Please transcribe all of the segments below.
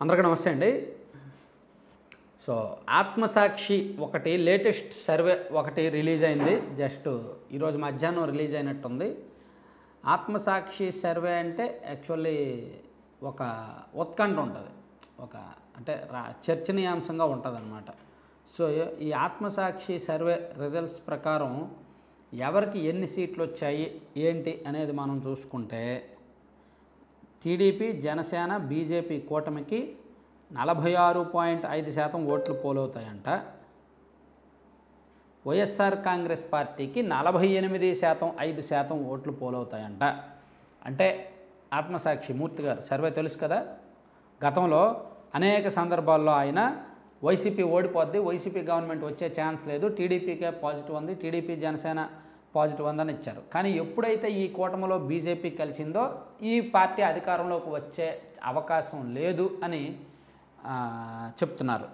అందరికీ నమస్తే అండి. సో ఆత్మసాక్షి ఒకటి లేటెస్ట్ సర్వే ఒకటి రిలీజ్ అయింది. జస్ట్ ఈరోజు మధ్యాహ్నం రిలీజ్ అయినట్టుంది. ఆత్మసాక్షి సర్వే అంటే యాక్చువల్లీ ఒక ఉత్కంఠ ఉంటుంది, ఒక అంటే చర్చనీయాంశంగా ఉంటుంది అన్నమాట. సో ఈ ఆత్మసాక్షి సర్వే రిజల్ట్స్ ప్రకారం ఎవరికి ఎన్ని సీట్లు వచ్చాయి ఏంటి అనేది మనం చూసుకుంటే, టీడీపీ, జనసేన, బీజేపీ కూటమికి 46.5% ఓట్లు పోలవుతాయంట. వైఎస్ఆర్ కాంగ్రెస్ పార్టీకి 48.5% ఓట్లు పోలవుతాయంట. అంటే ఆత్మసాక్షి మూర్తి గారు సర్వే తెలుసు కదా, గతంలో అనేక సందర్భాల్లో ఆయన వైసీపీ ఓడిపోద్ది, వైసీపీ గవర్నమెంట్ వచ్చే ఛాన్స్ లేదు, టీడీపీకే పాజిటివ్ ఉంది, టీడీపీ జనసేన పాజిటివ్ ఉందని ఇచ్చారు. కానీ ఎప్పుడైతే ఈ కూటమిలో బీజేపీ కలిసిందో ఈ పార్టీ అధికారంలోకి వచ్చే అవకాశం లేదు అని చెప్తున్నారు.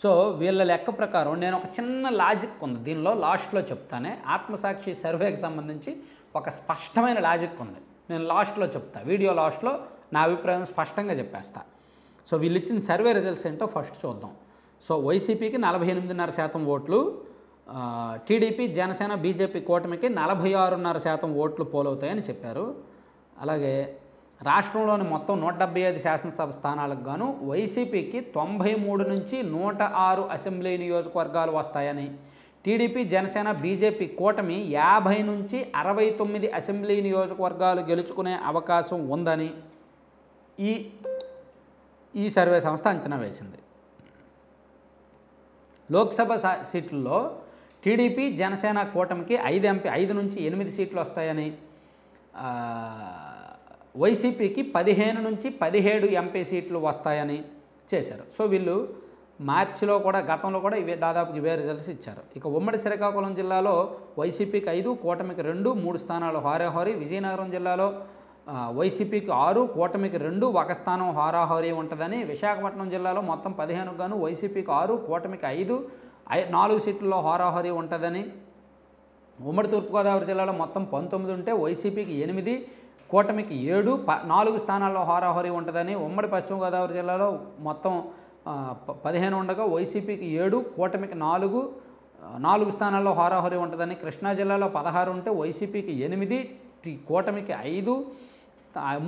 సో వీళ్ళ లెక్క ప్రకారం నేను ఒక చిన్న లాజిక్ ఉంది దీనిలో, లాస్ట్లో చెప్తానే. ఆత్మసాక్షి సర్వేకి సంబంధించి ఒక స్పష్టమైన లాజిక్ ఉంది, నేను లాస్ట్లో చెప్తా. వీడియో లాస్ట్లో నా అభిప్రాయం స్పష్టంగా చెప్పేస్తా. సో వీళ్ళు ఇచ్చిన సర్వే రిజల్ట్స్ ఏంటో ఫస్ట్ చూద్దాం. సో వైసీపీకి 48.5% ఓట్లు, టీడీపీ, జనసేన, బీజేపీ కూటమికి 46.5% ఓట్లు పోలవుతాయని చెప్పారు. అలాగే రాష్ట్రంలోని మొత్తం 175 శాసనసభ స్థానాలకు గాను వైసీపీకి 93 నుంచి 106 అసెంబ్లీ నియోజకవర్గాలు వస్తాయని, టీడీపీ, జనసేన, బీజేపీ కూటమి 50 నుంచి 69 అసెంబ్లీ నియోజకవర్గాలు గెలుచుకునే అవకాశం ఉందని ఈ సర్వే సంస్థ అంచనా వేసింది. లోక్సభ సీట్లలో టీడీపీ, జనసేన కూటమికి 5 నుంచి 8 సీట్లు వస్తాయని, వైసీపీకి 15 నుంచి 17 ఎంపీ సీట్లు వస్తాయని చేశారు. సో వీళ్ళు మార్చిలో కూడా, గతంలో కూడా దాదాపు ఇవే రిజల్ట్స్ ఇచ్చారు. ఇక ఉమ్మడి శ్రీకాకుళం జిల్లాలో వైసీపీకి 5, కూటమికి 2, 3 స్థానాలు హోరాహోరీ. విజయనగరం జిల్లాలో వైసీపీకి 6, కూటమికి 2, 1 స్థానం హోరాహోరీ ఉంటుందని. విశాఖపట్నం జిల్లాలో మొత్తం 15 గాను వైసీపీకి 6, కూటమికి 5, 4 సీట్లలో హోరాహోరీ ఉంటుందని. ఉమ్మడి తూర్పుగోదావరి జిల్లాలో మొత్తం 19 ఉంటే వైసీపీకి 8, కూటమికి 7, 4 స్థానాల్లో హోరాహోరీ ఉంటుందని. ఉమ్మడి పశ్చిమ గోదావరి జిల్లాలో మొత్తం 15 ఉండగా వైసీపీకి 7, కూటమికి 4 స్థానాల్లో హోరాహోరీ ఉంటుందని. కృష్ణా జిల్లాలో 16 ఉంటే వైసీపీకి 8, కూటమికి 5,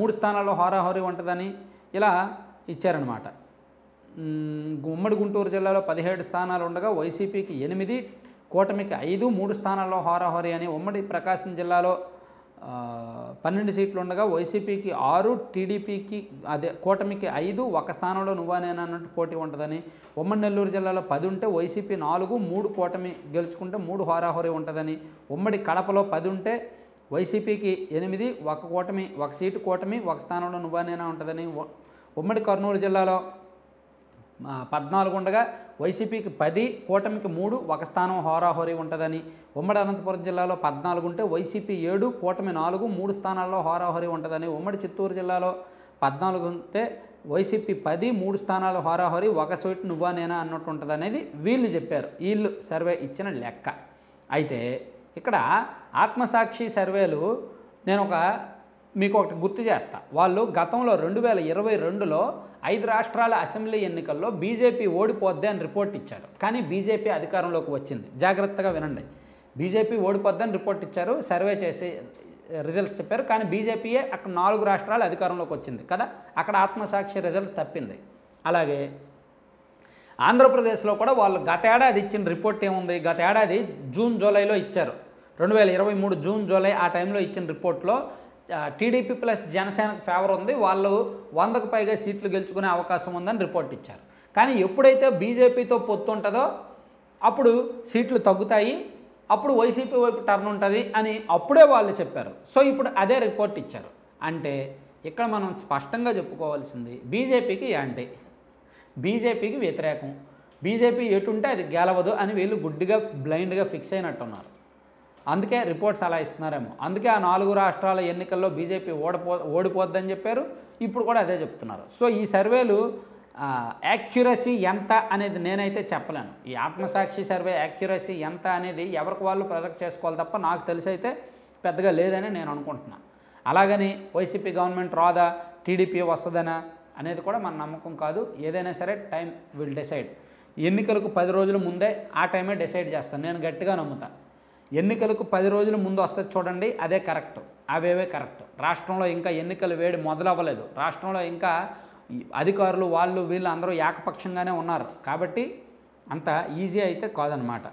3 స్థానాల్లో హోరాహోరీ ఉంటుందని ఇలా ఇచ్చారనమాట. ఉమ్మడి గుంటూరు జిల్లాలో 17 స్థానాలు ఉండగా వైసీపీకి 8, కూటమికి 5, 3 స్థానాల్లో హోరాహోరీ అని. ఉమ్మడి ప్రకాశం జిల్లాలో 12 సీట్లు ఉండగా వైసీపీకి 6, టీడీపీకి కూటమికి 5, 1 స్థానంలో నువ్వానేనా అన్నట్టు పోటీ ఉంటుందని. ఉమ్మడి నెల్లూరు జిల్లాలో 10 ఉంటే వైసీపీ 4, 3 కూటమి గెలుచుకుంటే 3 హోరాహోరీ ఉంటుందని. ఉమ్మడి కడపలో 10 ఉంటే వైసీపీకి 8, 1 కూటమి, 1 సీటు కూటమి, 1 స్థానంలో నువ్వానేనా ఉంటుందని. ఉమ్మడి కర్నూలు జిల్లాలో 14 ఉండగా వైసీపీకి 10, కూటమికి 3, 1 స్థానం హోరాహోరీ ఉంటుందని. ఉమ్మడి అనంతపురం జిల్లాలో 14 ఉంటే వైసీపీ 7, కూటమి 4, 3 స్థానాల్లో హోరాహోరీ ఉంటుందని. ఉమ్మడి చిత్తూరు జిల్లాలో 14 ఉంటే వైసీపీ 10, 3 స్థానాలు హోరాహోరీ, 1 సీటు నువ్వానేనా అన్నట్టు ఉంటుంది అనేది వీళ్ళు చెప్పారు, వీళ్ళు సర్వే ఇచ్చిన లెక్క. అయితే ఇక్కడ ఆత్మసాక్షి సర్వేలు నేను మీకు ఒకటి గుర్తు చేస్తా. వాళ్ళు గతంలో 2022లో 5 రాష్ట్రాల అసెంబ్లీ ఎన్నికల్లో బీజేపీ ఓడిపోద్ది అని రిపోర్ట్ ఇచ్చారు. కానీ బీజేపీ అధికారంలోకి వచ్చింది. జాగ్రత్తగా వినండి, బీజేపీ ఓడిపోద్దని రిపోర్ట్ ఇచ్చారు, సర్వే చేసి రిజల్ట్స్ చెప్పారు. కానీ బీజేపీయే అక్కడ 4 రాష్ట్రాలు అధికారంలోకి వచ్చింది కదా, అక్కడ ఆత్మసాక్షి రిజల్ట్ తప్పింది. అలాగే ఆంధ్రప్రదేశ్లో కూడా వాళ్ళు గత ఏడాది ఇచ్చిన రిపోర్ట్ ఏముంది, గత ఏడాది జూన్ జూలైలో ఇచ్చారు, 2023 జూన్ జూలై ఆ టైంలో ఇచ్చిన రిపోర్ట్లో టీడీపీ ప్లస్ జనసేనకు ఫేవర్ ఉంది, వాళ్ళు 100కు పైగా సీట్లు గెలుచుకునే అవకాశం ఉందని రిపోర్ట్ ఇచ్చారు. కానీ ఎప్పుడైతే బీజేపీతో పొత్తు ఉంటుందో అప్పుడు సీట్లు తగ్గుతాయి, అప్పుడు వైసీపీ వైపు టర్న్ ఉంటుంది అని అప్పుడే వాళ్ళు చెప్పారు. సో ఇప్పుడు అదే రిపోర్ట్ ఇచ్చారు. అంటే ఇక్కడ మనం స్పష్టంగా చెప్పుకోవాల్సింది, బీజేపీకి యాంటీ, బీజేపీకి వ్యతిరేకం, బీజేపీ ఎటుంటే అది గెలవదు అని వీళ్ళు గుడ్డిగా బ్లైండ్గా ఫిక్స్ అయినట్టున్నారు. అందుకే రిపోర్ట్స్ అలా ఇస్తున్నారేమో. అందుకే ఆ 4 రాష్ట్రాల ఎన్నికల్లో బీజేపీ ఓడిపోద్దని చెప్పారు, ఇప్పుడు కూడా అదే చెప్తున్నారు. సో ఈ సర్వేలు యాక్యురసీ ఎంత అనేది నేనైతే చెప్పలేను. ఈ ఆత్మసాక్షి సర్వే యాక్యురసీ ఎంత అనేది ఎవరికి వాళ్ళు ప్రొజెక్ట్ చేసుకోవాలి తప్ప నాకు తెలిసి అయితే పెద్దగా లేదని నేను అనుకుంటున్నాను. అలాగని వైసీపీ గవర్నమెంట్ రాదా, టీడీపీ వస్తుందనా, అనేది కూడా మన నమ్మకం కాదు. ఏదైనా సరే టైం విల్ డిసైడ్. ఎన్నికలకు 10 రోజుల ముందే ఆ టైమే డిసైడ్ చేస్తాను, నేను గట్టిగా నమ్ముతా. ఎన్నికలకు 10 రోజుల ముందు వస్తుంది చూడండి, అదే కరెక్ట్, అవేవే కరెక్ట్. రాష్ట్రంలో ఇంకా ఎన్నికల వేడి మొదలవ్వలేదు. రాష్ట్రంలో ఇంకా అధికారులు వాళ్ళు వీళ్ళు అందరూ ఏకపక్షంగానే ఉన్నారు. కాబట్టి అంత ఈజీ అయితే కాదనమాట.